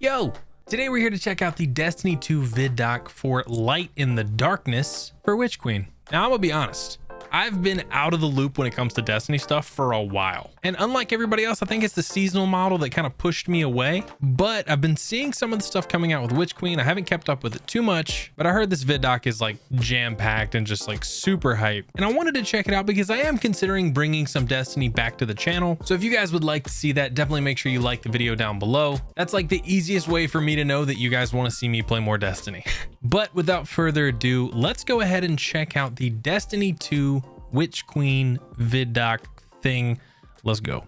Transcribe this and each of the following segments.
Yo, today we're here to check out the Destiny 2 ViDoc for Light in the Darkness for Witch Queen. Now, I'm gonna be honest. I've been out of the loop when it comes to Destiny stuff for a while. And unlike everybody else, I think it's the seasonal model that kind of pushed me away. But I've been seeing some of the stuff coming out with Witch Queen. I haven't kept up with it too much, but I heard this ViDoc is like jam-packed and just like super hype. And I wanted to check it out because I am considering bringing some Destiny back to the channel. So if you guys would like to see that, definitely make sure you like the video down below. That's like the easiest way for me to know that you guys want to see me play more Destiny. But without further ado, let's go ahead and check out the Destiny 2 Witch Queen ViDoc thing. Let's go.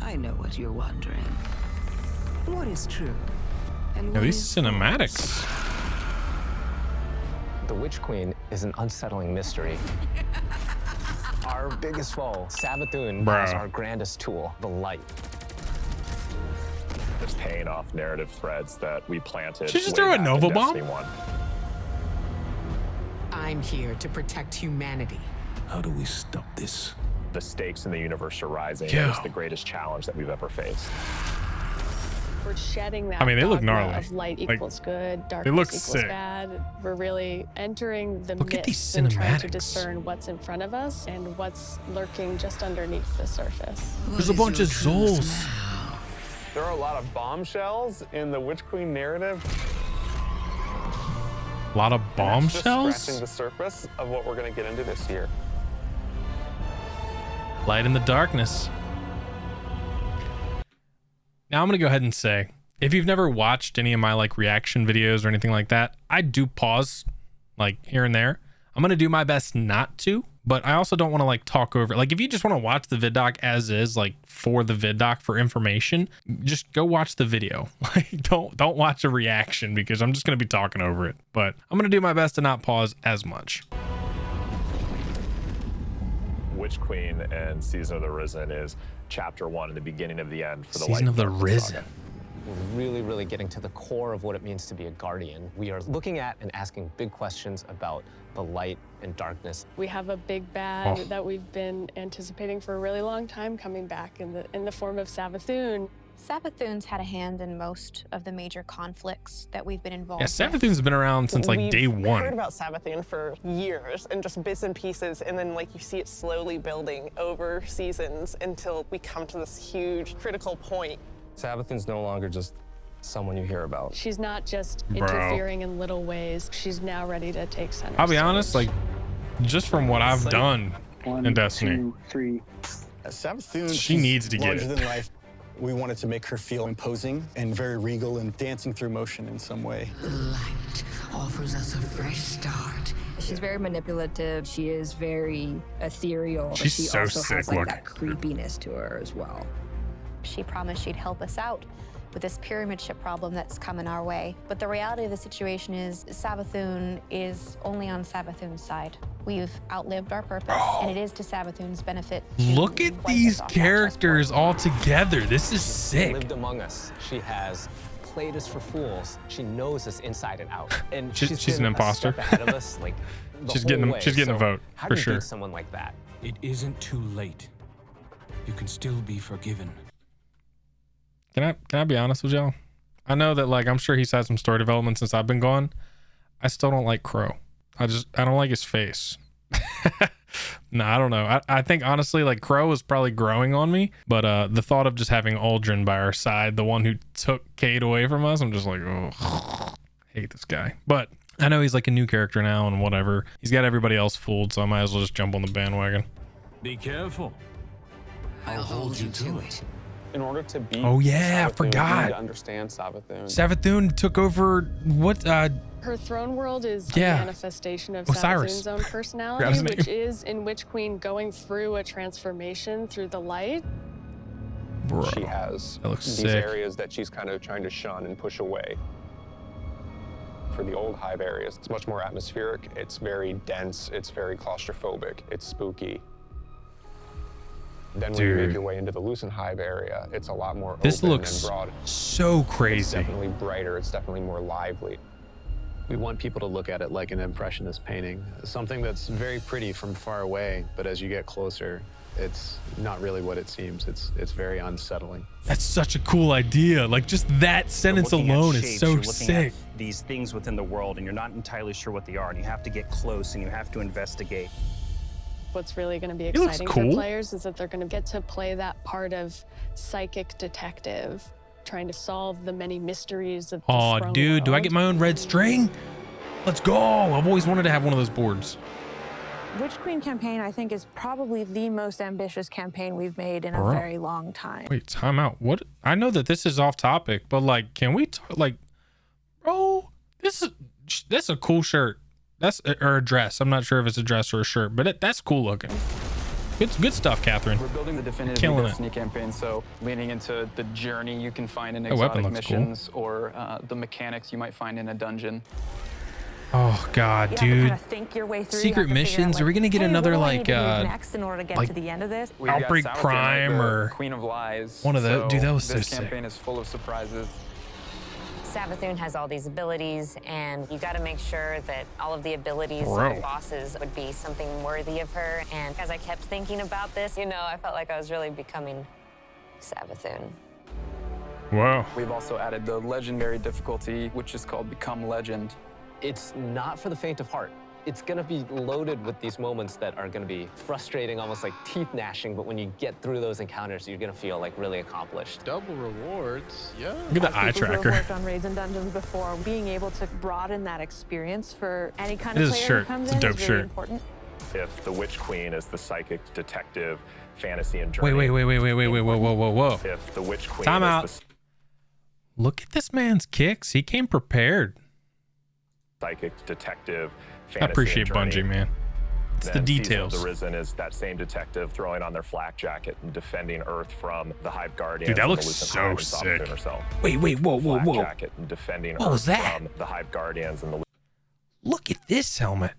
I know what you're wondering. What is true? And Now, these cinematics. The Witch Queen is an unsettling mystery. Our biggest foe, Savathun, has our grandest tool, the light. It's paying off narrative threads that we planted. She just threw a Nova bomb? I'm here to protect humanity. How do we stop this? The stakes in the universe are rising. Yeah. It's the greatest challenge that we've ever faced. We're shedding that. I mean, they look dogma gnarly. Of light Like, equals good, darkness they look equals sick. bad. We're really entering the Look at these mist and trying to cinematics. discern what's in front of us and what's lurking just underneath the surface. There's a bunch of Zols. There are a lot of bombshells in the Witch Queen narrative. A lot of That's bombshells. just scratching the surface of what we're going to get into this year. Light in the darkness. Now I'm gonna go ahead and say, if you've never watched any of my like reaction videos or anything like that, I do pause like here and there. I'm gonna do my best not to, but I also don't want to like talk over. Like if you just want to watch the ViDoc as is, like for the ViDoc for information, just go watch the video. Like don't watch a reaction because I'm just gonna be talking over it. But I'm gonna do my best to not pause as much. Witch Queen and Season of the Risen is chapter 1 and the beginning of the end for the Season Light of the Darkness Risen. saga. We're really getting to the core of what it means to be a guardian. We are looking at and asking big questions about the light and darkness. We have a big bad Oh. that we've been anticipating for a really long time coming back in the form of Savathun. Savathun's had a hand in most of the major conflicts that we've been involved Yeah, with. Savathun's been around since like day We've one. heard about Savathun for years and just bits and pieces, and then like you see it slowly building over seasons until we come to this huge critical point. Savathun's no longer just someone you hear about. She's not just Bro. interfering in little ways. She's now ready to take center I'll be honest, stage. like just from what I've done in Destiny, 2, 3. Savathun, she needs to get larger it. than life. We wanted to make her feel imposing and very regal and dancing through motion in some way. The light offers us a fresh start. She's very manipulative. She is very ethereal. But She's she so also sick has like looking. that creepiness to her as well. She promised she'd help us out with this pyramid ship problem that's coming our way. But the reality of the situation is Savathun is only on Savathun's side. We've outlived our purpose, and it is to Savathun's benefit. to Look at wipe these us off that characters all together. This is She sick. lived among us. She has played us for fools. She knows us inside and out. And She's been an a imposter. step ahead of us, like, the She's whole getting- way. she's getting a So vote, how for do you sure. beat someone like that? It isn't too late. You can still be forgiven. Can I be honest with y'all? I know that like I'm sure he's had some story development since I've been gone. I still don't like Crow. I don't like his face. No, I don't know. I think honestly like Crow is probably growing on me, but the thought of just having Aldrin by our side, the one who took Cade away from us, I'm just like, oh, hate this guy. But I know he's like a new character now and whatever. He's got everybody else fooled, so I might as well just jump on the bandwagon. Be careful. I'll hold you to it. In order to beat Oh, yeah, I Savathun, forgot. You need to understand Savathun. Savathun took over what Her throne world is Yeah. a manifestation of Osiris. Savathun's own Forgot his personality, name. which is in Witch Queen going through a transformation through the light. bro. She has That looks these sick. areas that she's kind of trying to shun and push away. For the old hive areas, it's much more atmospheric. It's very dense. It's very claustrophobic. It's spooky. Then when you Dude. make your way into the Lucent Hive area, it's a lot more This open looks and broad. so It's crazy. definitely brighter. It's definitely more lively. We want people to look at it like an impressionist painting, something that's very pretty from far away, but as you get closer, it's not really what it seems. It's very unsettling. That's such a cool idea. Like just that sentence alone is so sick. These things within the world, and you're not entirely sure what they are, and you have to get close and you have to investigate. What's really going to be exciting for players is that they're going to get to play that part of psychic detective, trying to solve the many mysteries of Oh, dude, world. do I get my own red string? Let's go. I've always wanted to have one of those boards. Witch Queen campaign, I think, is probably the most ambitious campaign we've made in a very long time. Wait, time out. What? I know that this is off topic, but like, can we talk, like, bro, that's a cool shirt. That's or a dress. I'm not sure if it's a dress or a shirt, but that's cool looking. Good stuff, Catherine. We're building the definitive Destiny campaign, so leaning into the journey you can find in exotic missions or the mechanics you might find in a dungeon. Oh God, dude! Think your way through. Secret missions? Like, are we gonna get another like next in order to get to the end of this? Outbreak Prime or Queen of Lies? One of those. Dude, that was so sick. This campaign is full of surprises. Savathun has all these abilities, and you got to make sure that all of the abilities of the bosses would be something worthy of her. And as I kept thinking about this, you know, I felt like I was really becoming Savathun. Wow. We've also added the legendary difficulty, which is called Become Legend. It's not for the faint of heart. It's gonna be loaded with these moments that are gonna be frustrating, almost like teeth gnashing, but when you get through those encounters, you're gonna feel like really accomplished. Double rewards, yeah. Look at the eye tracker. Who have worked on raids and dungeons before, being able to broaden that experience for any kind of player who comes in is really important. If the Witch Queen is the psychic detective fantasy and journey. Whoa. If the Witch Queen Time is out. Look at this man's kicks. He came prepared. Psychic detective fantasy I appreciate and journey, Bungie, man. It's the details. Season of the Risen is that same detective throwing on their flak jacket and defending Earth from the Hive Guardians. Dude, that looks so sick. Herself. Wait, whoa. Jacket and defending What Earth was that? from the Hive Guardians and the. Look at this helmet.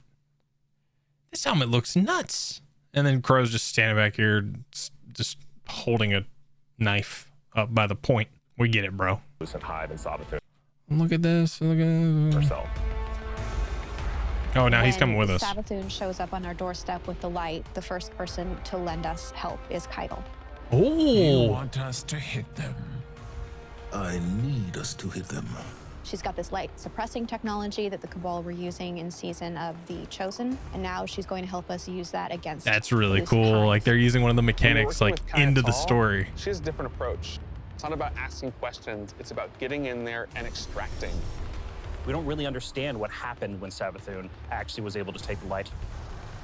This helmet looks nuts. And then Crow's just standing back here, just holding a knife up by the point. We get it, bro. Hive and Savathun. Look at this. Look at herself. Oh, now he's coming with us. Savathun shows up on our doorstep with the light. The first person to lend us help is Keitel. Oh. You want us to hit them? I need us to hit them. She's got this light suppressing technology that the Cabal were using in Season of the Chosen, and now she's going to help us use that against. That's really cool. Like they're using one of the mechanics like into the story. She has a different approach. It's not about asking questions. It's about getting in there and extracting. We don't really understand what happened when Savathun actually was able to take the light.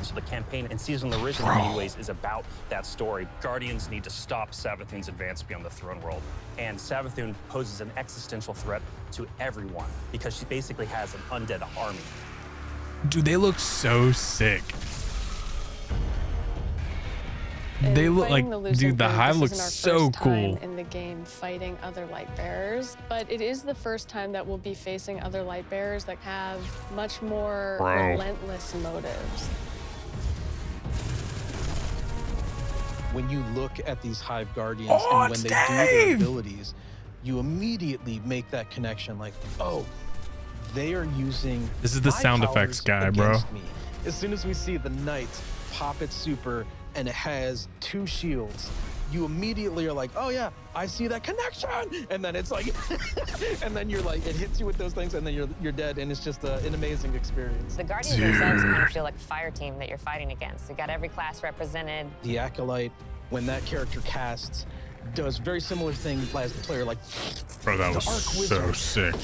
So the campaign in Season of the Risen, in many ways, is about that story. Guardians need to stop Savathun's advance beyond the throne world. And Savathun poses an existential threat to everyone because she basically has an undead army. Dude, they look so sick. They look like, dude, the Hive looks so cool. In the game, fighting other light bearers, but it is the first time that we'll be facing other light bearers that have much more relentless motives. When you look at these Hive Guardians and when they do their abilities, you immediately make that connection. Like, oh, they are using. This is the sound effects guy, bro. Me. As soon as we see the Knight pop its super and it has 2 shields, you immediately are like, oh yeah, I see that connection. And then it's like, and then you're like, it hits you with those things and then you're dead. And it's just an amazing experience. The Guardians themselves kind of feel like a fire team that you're fighting against. You got every class represented. The Acolyte, when that character casts, does very similar thing as the player, like, bro, that was so sick.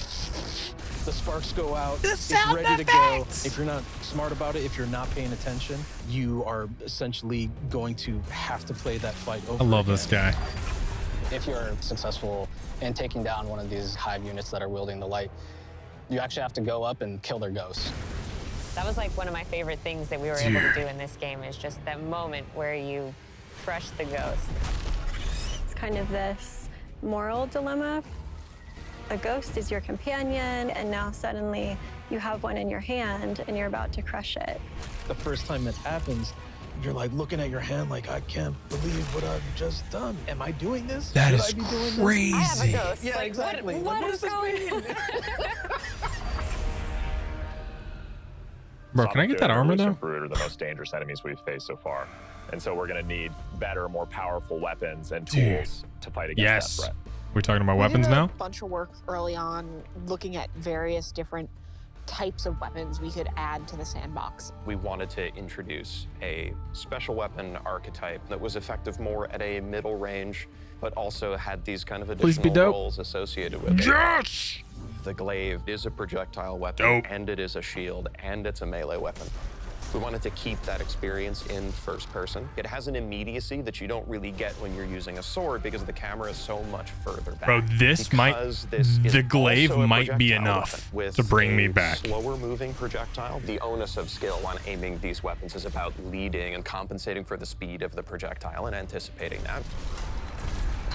The sparks go out, it's ready to go. If you're not smart about it, if you're not paying attention, you are essentially going to have to play that fight over. I love this guy. If you're successful in taking down one of these Hive units that are wielding the light, you actually have to go up and kill their ghosts. That was like one of my favorite things that we were able to do in this game, is just that moment where you crush the ghost. It's kind of this moral dilemma. A ghost is your companion, and now suddenly you have one in your hand and you're about to crush it. The first time it happens, you're like looking at your hand like, I can't believe what I've just done. Am I doing this? That Should is I be doing crazy. This? I have a ghost. Yeah, like, exactly. What does this mean? Bro, can I get that armor though? Brood are the most dangerous enemies we've faced so far. And so we're going to need better, more powerful weapons and tools to fight against that threat. We're talking about weapons now? We did a bunch of work early on looking at various different types of weapons we could add to the sandbox. We wanted to introduce a special weapon archetype that was effective more at a middle range, but also had these kind of additional roles associated with it. Yes! The glaive is a projectile weapon, and it is a shield, and it's a melee weapon. We wanted to keep that experience in first person. It has an immediacy that you don't really get when you're using a sword because the camera is so much further back. Bro, the glaive might be enough to bring me back. Slower moving projectile. The onus of skill on aiming these weapons is about leading and compensating for the speed of the projectile and anticipating that.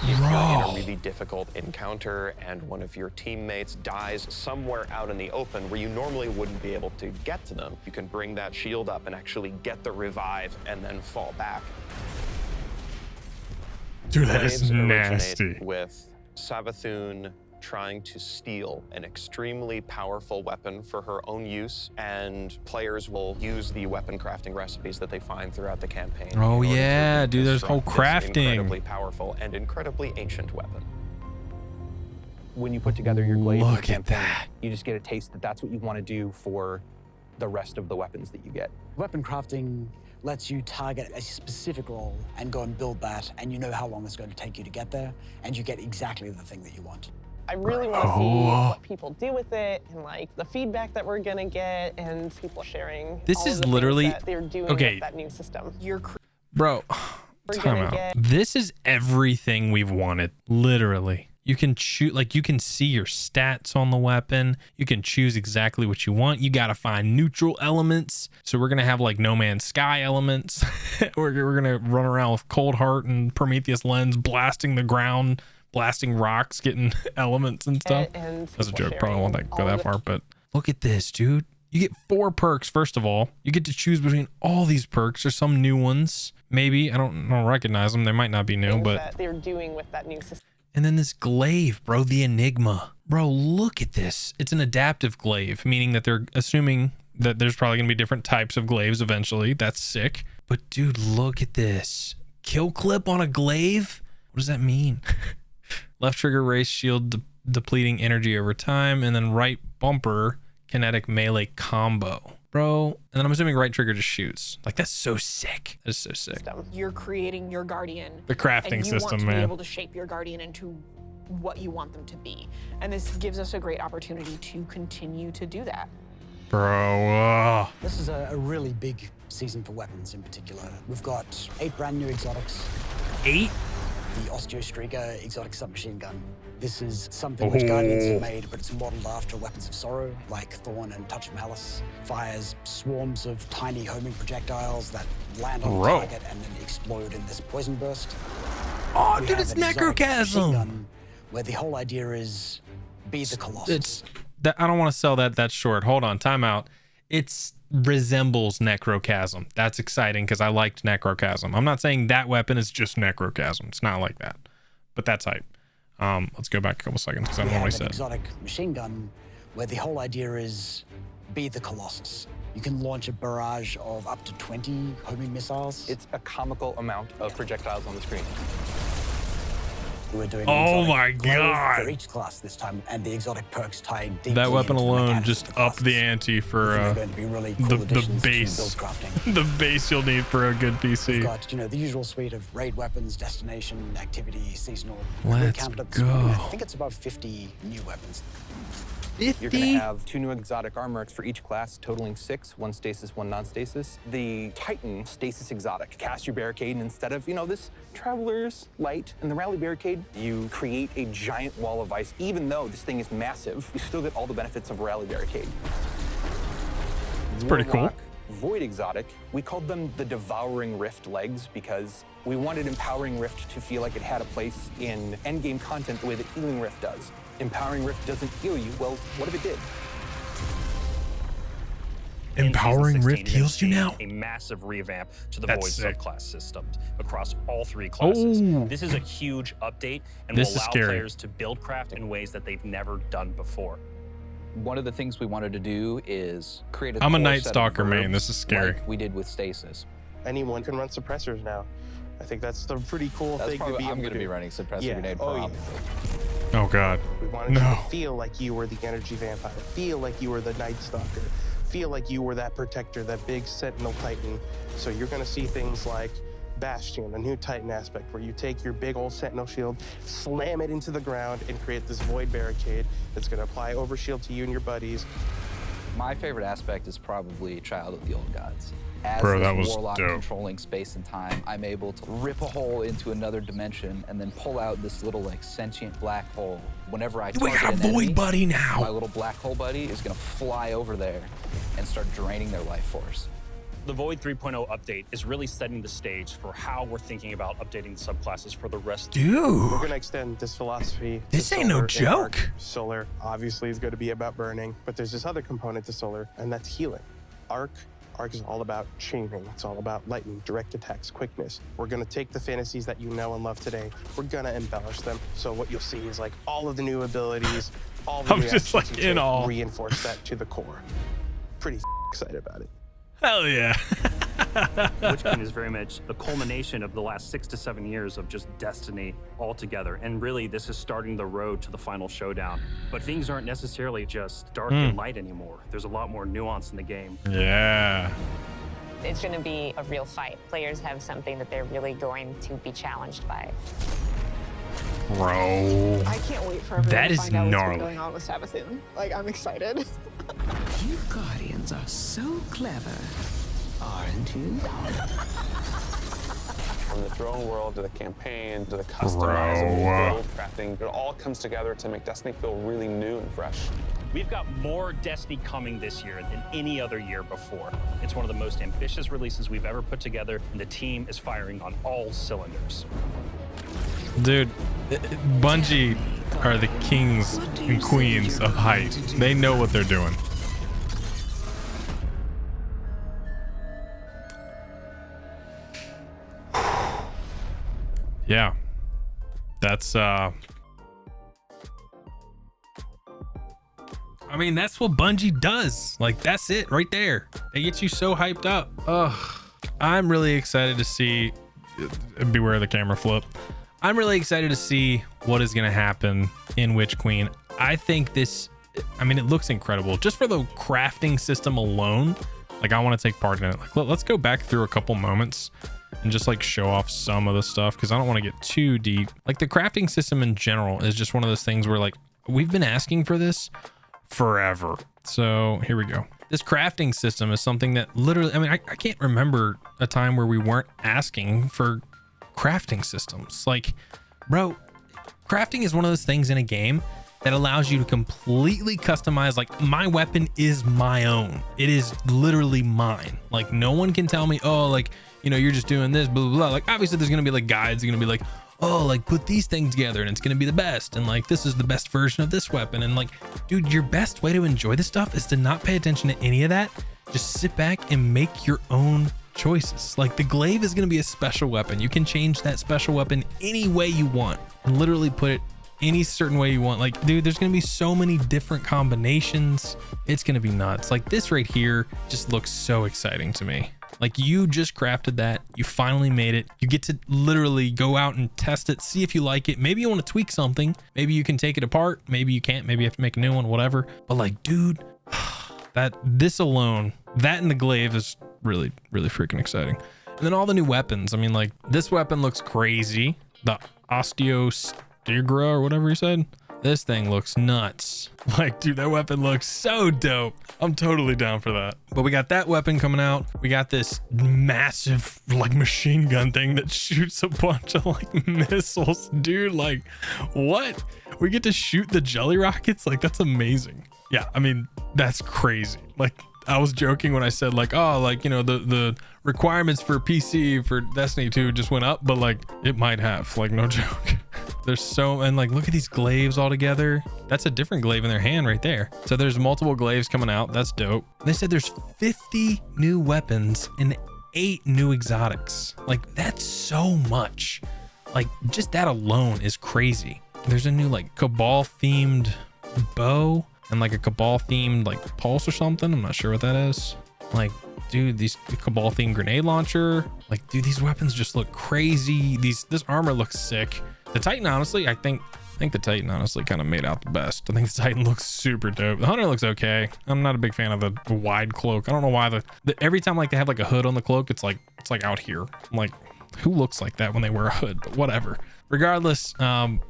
If you're in a really difficult encounter and one of your teammates dies somewhere out in the open where you normally wouldn't be able to get to them, you can bring that shield up and actually get the revive and then fall back. Dude, that is nasty. With Savathun trying to steal an extremely powerful weapon for her own use, and players will use the weapon crafting recipes that they find throughout the campaign. Oh yeah, dude, there's whole crafting. Incredibly powerful and incredibly ancient weapon. When you put together your glaive in the Look at campaign, that. you just get a taste that that's what you want to do for the rest of the weapons that you get. Weapon crafting lets you target a specific role and go and build that, and you know how long it's going to take you to get there, and you get exactly the thing that you want. I really want to see what people do with it and like the feedback that we're gonna get and people sharing. This is literally that they're doing okay. with that new system. Bro, time out. This is everything we've wanted. Literally, you can shoot, like you can see your stats on the weapon. You can choose exactly what you want. You got to find neutral elements. So we're gonna have like No Man's Sky elements. we're gonna run around with Cold Heart and Prometheus Lens, blasting the ground. Blasting rocks, getting elements and stuff. That's a joke. Probably won't go that far, but look at this, dude. You get 4 perks. First of all, you get to choose between all these perks. There's some new ones. Maybe I don't recognize them. They might not be new, but that they're doing with that new system. And then this glaive, bro, the Enigma. Bro, look at this. It's an adaptive glaive, meaning that they're assuming that there's probably gonna be different types of glaives eventually. That's sick. But dude, look at this. Kill clip on a glaive? What does that mean? Left trigger race shield depleting energy over time, and then right bumper kinetic melee combo. Bro, and then I'm assuming right trigger just shoots. Like, that's so sick. That is so sick. You're creating your guardian. The crafting and you system, want to man. be able to shape your guardian into what you want them to be. And this gives us a great opportunity to continue to do that. Bro, This is a really big season for weapons in particular. We've got 8 brand new exotics. 8? The Osteostriga exotic submachine gun. This is something which Guardians have made, but it's modeled after weapons of sorrow, like Thorn and Touch of Malice. Fires swarms of tiny homing projectiles that land on the target and then explode in this poison burst. Oh, dude, it's Necrochasm! Where the whole idea is be the Colossus. I don't want to sell that short. Hold on, time out. It resembles Necrochasm. That's exciting because I liked Necrochasm. I'm not saying that weapon is just Necrochasm. It's not like that, but that's hype. Let's go back a couple seconds because I don't know what I said. Exotic machine gun where the whole idea is be the Colossus. You can launch a barrage of up to 20 homing missiles. It's a comical amount of projectiles on the screen. We're doing oh my god! For each class this time, and the exotic perks tied deeply that weapon into alone just upped the ante for really cool the base. The base you'll need for a good PC. We've got, you know, the usual suite of raid weapons, destination, activity, seasonal. Let's go. I think it's about 50 new weapons. 50? You're going to have 2 new exotic armor for each class, totaling 6, 1 stasis, 1 non-stasis. The Titan stasis exotic. Cast your barricade, and instead of, you know, this Traveler's Light and the Rally barricade, you create a giant wall of ice. Even though this thing is massive, you still get all the benefits of a Rally barricade. It's pretty cool. Void exotic, we called them the Devouring Rift legs because we wanted Empowering Rift to feel like it had a place in endgame content the way that Healing Rift does. Empowering Rift doesn't heal you. Well, what if it did? Empowering Rift heals you now? A massive revamp to the That's Void sick. subclass system across all 3 classes. Oh. This is a huge update and This will is allow scary. players to build craft in ways that they've never done before. One of the things we wanted to do is create a I'm a core Night set of Stalker main. verbs This is scary. like we did with Stasis. anyone can run suppressors now. I think that's the pretty cool thing to be able I'm going to be running suppressor grenade probably. Oh God. We wanted you to feel like you were the energy vampire, feel like you were the Night Stalker, feel like you were that protector, that big Sentinel Titan. So you're going to see things like Bastion, a new Titan aspect, where you take your big old Sentinel shield, slam it into the ground, and create this void barricade that's going to apply overshield to you and your buddies. My favorite aspect is probably Child of the Old Gods. As Bro, this that was warlock dope. controlling space and time, I'm able to rip a hole into another dimension and then pull out this little like sentient black hole. Whenever I We got target a an void enemy, buddy now. my little black hole buddy is gonna fly over there and start draining their life force. The Void 3.0 update is really setting the stage for how we're thinking about updating the subclasses for the rest. Dude, we're gonna extend this philosophy. This ain't no joke. Solar obviously is going to be about burning, but there's this other component to solar, and that's healing. Arc is all about chaining. It's all about lightning, direct attacks, quickness. We're gonna take the fantasies that you know and love today. We're gonna embellish them. So what you'll see is like all of the new abilities, all the I'm just like in awe. Reinforce that to the core. Pretty excited about it. Hell yeah. Witch Queen is very much the culmination of the last 6 to 7 years of just Destiny all together. And really, this is starting the road to the final showdown. But things aren't necessarily just dark and light anymore. There's a lot more nuance in the game. Yeah. It's going to be a real fight. Players have something that they're really going to be challenged by. Bro. I can't wait for everyone That to is find out gnarly. what's going on with Savathun. Like, I'm excited. You Guardians are so clever, aren't you? From the throne world to the campaign to the customizable build crafting, it all comes together to make Destiny feel really new and fresh. We've got more Destiny coming this year than any other year before. It's one of the most ambitious releases we've ever put together, and the team is firing on all cylinders. Dude, Bungie are the kings and queens of hype. They know what they're doing. Yeah. That's I mean, that's what Bungie does. Like, that's it right there. They get you so hyped up. Ugh. I'm really excited to see, beware the camera flip. I'm really excited to see what is going to happen in Witch Queen. I think this, I mean, it looks incredible. Just for the crafting system alone, like, I want to take part in it. Like, let's go back through a couple moments and just like show off some of the stuff, because I don't want to get too deep. Like, the crafting system in general is just one of those things where, like, we've been asking for this forever. So here we go. This crafting system is something that literally, I mean, I can't remember a time where we weren't asking for crafting systems. Like, bro, crafting is one of those things in a game that allows you to completely customize. Like, my weapon is my own. It is literally mine. Like, no one can tell me, oh, like, you know, you're just doing this, blah, blah, blah. Like, obviously there's going to be like guides. They're going to be like, oh, like, put these things together and it's going to be the best. And like, this is the best version of this weapon. And like, dude, your best way to enjoy this stuff is to not pay attention to any of that. Just sit back and make your own choices. Like, the glaive is going to be a special weapon. You can change that special weapon any way you want and literally put it any certain way you want. Like, dude, there's going to be so many different combinations. It's going to be nuts. Like, this right here just looks so exciting to me. Like, you just crafted that. You finally made it. You get to literally go out and test it, see if you like it. Maybe you want to tweak something. Maybe you can take it apart. Maybe you can't. Maybe you have to make a new one, whatever. But like, dude, this alone, that and the glaive is really, really freaking exciting. And then all the new weapons. I mean, like, this weapon looks crazy. The Osteostegra or whatever you said. This thing looks nuts. Like, dude, that weapon looks so dope. I'm totally down for that. But we got that weapon coming out. We got this massive like machine gun thing that shoots a bunch of like missiles. Dude, like, what? We get to shoot the jelly rockets? Like, that's amazing. Yeah, I mean, that's crazy. Like, I was joking when I said like, oh, like, you know, the requirements for PC for Destiny 2 just went up, but like, it might have, like, no joke. There's so, and like, look at these glaives all together. That's a different glaive in their hand right there. So there's multiple glaives coming out. That's dope. They said there's 50 new weapons and 8 new exotics. Like, that's so much. Like, just that alone is crazy. There's a new like Cabal themed bow and like a Cabal themed like pulse or something. I'm not sure what that is. Like, dude, these Cabal themed grenade launcher, like, dude, these weapons just look crazy. This armor looks sick. The Titan, honestly, I think the Titan honestly kind of made out the best. I think the Titan looks super dope. The Hunter looks okay. I'm not a big fan of the wide cloak. I don't know why the every time like they have like a hood on the cloak, it's like out here. I'm like, who looks like that when they wear a hood? But whatever. Regardless, I'm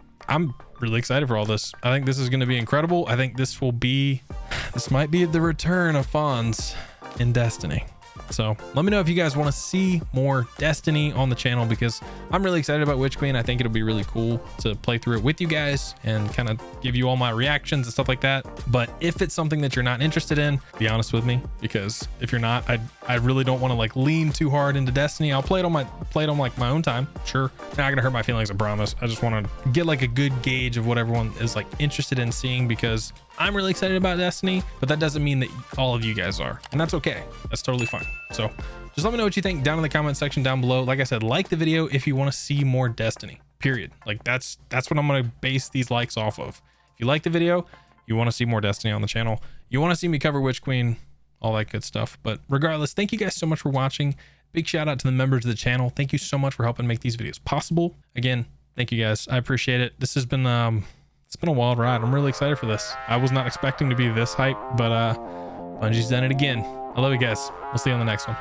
really excited for all this. I think this is going to be incredible. I think this might be the return of Fawns in Destiny. So let me know if you guys want to see more Destiny on the channel, because I'm really excited about Witch Queen. I think it'll be really cool to play through it with you guys and kind of give you all my reactions and stuff like that. But if it's something that you're not interested in, be honest with me, because if you're not, I really don't want to like lean too hard into Destiny. I'll play it on like my own time. Sure, not gonna hurt my feelings, I promise. I just want to get like a good gauge of what everyone is like interested in seeing, because I'm really excited about Destiny, but that doesn't mean that all of you guys are, and that's okay. That's totally fine. So just let me know what you think down in the comment section down below. Like I said, like the video if you want to see more Destiny, period. Like that's what I'm going to base these likes off of. If you like the video, you want to see more Destiny on the channel, you want to see me cover Witch Queen, all that good stuff. But regardless, thank you guys so much for watching. Big shout out to the members of the channel. Thank you so much for helping make these videos possible. Again, thank you guys. I appreciate it. This has been it's been a wild ride. I'm really excited for this. I was not expecting to be this hype, but Bungie's done it again. I love you guys. We'll see you on the next one.